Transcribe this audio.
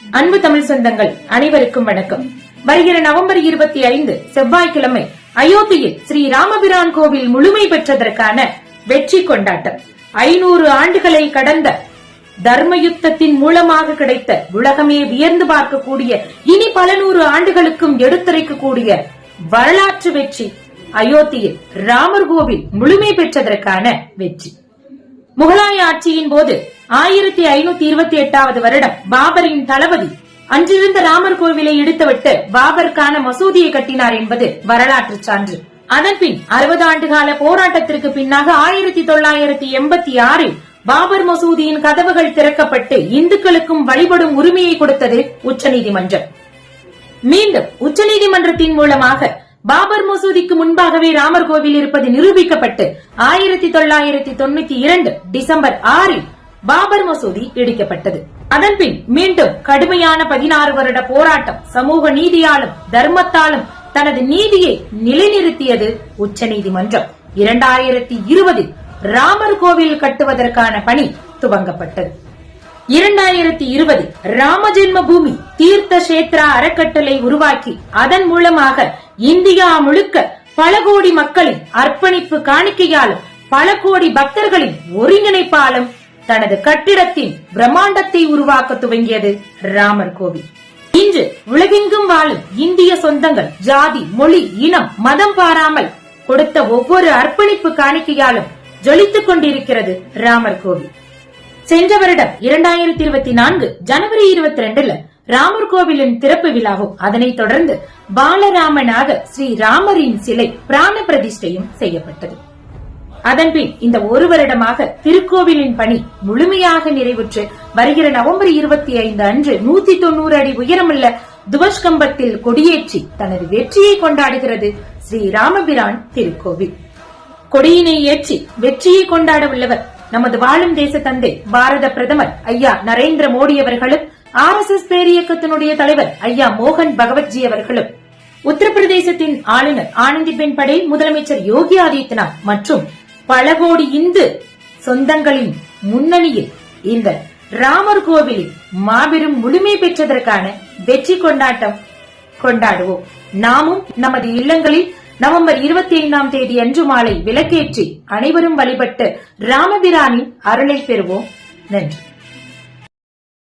அன்பு தமிழ் சொந்தங்கள் அனைவருக்கும் வணக்கம். வருகிற நவம்பர் 25 செவ்வாய்க்கிழமை அயோத்தியில் ஸ்ரீ ராமபிரான் கோவில் முழுமை பெற்றதற்கான வெற்றி கொண்டாட்டம். 500 ஆண்டுகளை கடந்த தர்மயுத்தத்தின் மூலமாக கிடைத்த உலகமே வியந்து பார்க்கக்கூடிய, இனி பல 100 ஆண்டுகளுக்கும் எடுத்துரைக்கக்கூடிய வரலாற்று வெற்றி. அயோத்தியில் ராமர் கோவில் முழுமை பெற்றதற்கான வெற்றி. முகலாய ஆட்சியின் போது 1528வது வருடம் பாபரின் தளபதி அன்றிருந்த ராமர் கோவிலை இடித்துவிட்டு பாபருக்கான மசூதியை கட்டினார் என்பது வரலாற்று சான்று. அதன்பின் 60 ஆண்டுகால போராட்டத்திற்கு பின்னாக 1986இல் பாபர் மசூதியின் கதவுகள் திறக்கப்பட்டு இந்துக்களுக்கும் வழிபடும் உரிமையை கொடுத்தது உச்சநீதிமன்றம். மீண்டும் உச்சநீதிமன்றத்தின் மூலமாக பாபர் மசூதிக்கு முன்பாகவே ராமர் கோவில் இருப்பது நிரூபிக்கப்பட்டு 1992 டிசம்பர் 6இல் பாபர் மசூதி இடிக்கப்பட்டது. அதன்பின் மீண்டும் கடுமையான 16 வருட போராட்டம், சமூக நீதியாலும் தர்மத்தாலும் தனது நீதியை நிலைநிறுத்தியது உச்சநீதிமன்றம். 2020 ராமர் கோவில் கட்டுவதற்கான பணி துவங்கப்பட்டது. 2020 ராமஜென்ம பூமி தீர்த்த கஷேத்ரா அறக்கட்டளை உருவாக்கி அதன் மூலமாக இந்தியா முழுக்க பல கோடி மக்களின் அர்ப்பணிப்பு காணிக்கையாலும் பல கோடி பக்தர்களின் ஒருங்கிணைப்பாலும் தனது கட்டிடத்தின் பிரம்மாண்டத்தை உருவாக்க துவங்கியது ராமர் கோவில். இன்று உலகெங்கும் வாழும் இந்திய சொந்தங்கள் ஜாதி, மொழி, இனம், மதம் பாராமல் கொடுத்த ஒவ்வொரு அர்ப்பணிப்பு காணிக்கையாலும் ஜொலித்துக் கொண்டிருக்கிறது ராமர் கோவில். சென்ற வருடம் 2024 ஜனவரி 22 ராமர் கோவிலின் திறப்பு விழாவும் அதனைத் தொடர்ந்து பாலராமனாக ஸ்ரீ ராமரின் சிலை பிராண பிரதிஷ்டையும் செய்யப்பட்டது. அதன்பின் இந்த ஒரு வருடமாக திருக்கோவிலின் பணி முழுமையாக நிறைவுற்று வருகிற நவம்பர் 25 அன்று 190 அடி உயரமுள்ள துவஷ்கம்பத்தில் கொடியேற்றி தனது வெற்றியை கொண்டாடுகிறது ஸ்ரீ ராமபிரான் திருக்கோவில். கொடியினை ஏற்றி வெற்றியை கொண்டாட உள்ளவர் நமது வாழும் தேச தந்தை பாரத பிரதமர் ஐயா நரேந்திர மோடி அவர்களும், RSS பேரியக்கத்தினுடைய தலைவர் ஐயா மோகன் பகவத்ஜி அவர்களும், உத்தரப்பிரதேசத்தின் ஆளுநர் ஆனந்திபென் படேல், முதலமைச்சர் யோகி ஆதித்யநாத் மற்றும் பல கோடி இந்து சொந்தங்களின் முன்னணியில் இந்த ராமர் கோவிலில் மாபெரும் முழுமை பெற்றதற்கான வெற்றி கொண்டாட்டம் கொண்டாடுவோம். நாமும் நமது இல்லங்களில் நவம்பர் 25ஆம் தேதி அன்று மாலை விளக்கேற்றி அனைவரும் வழிபட்டு ராமபிரானின் அருளை பெறுவோம். நன்றி.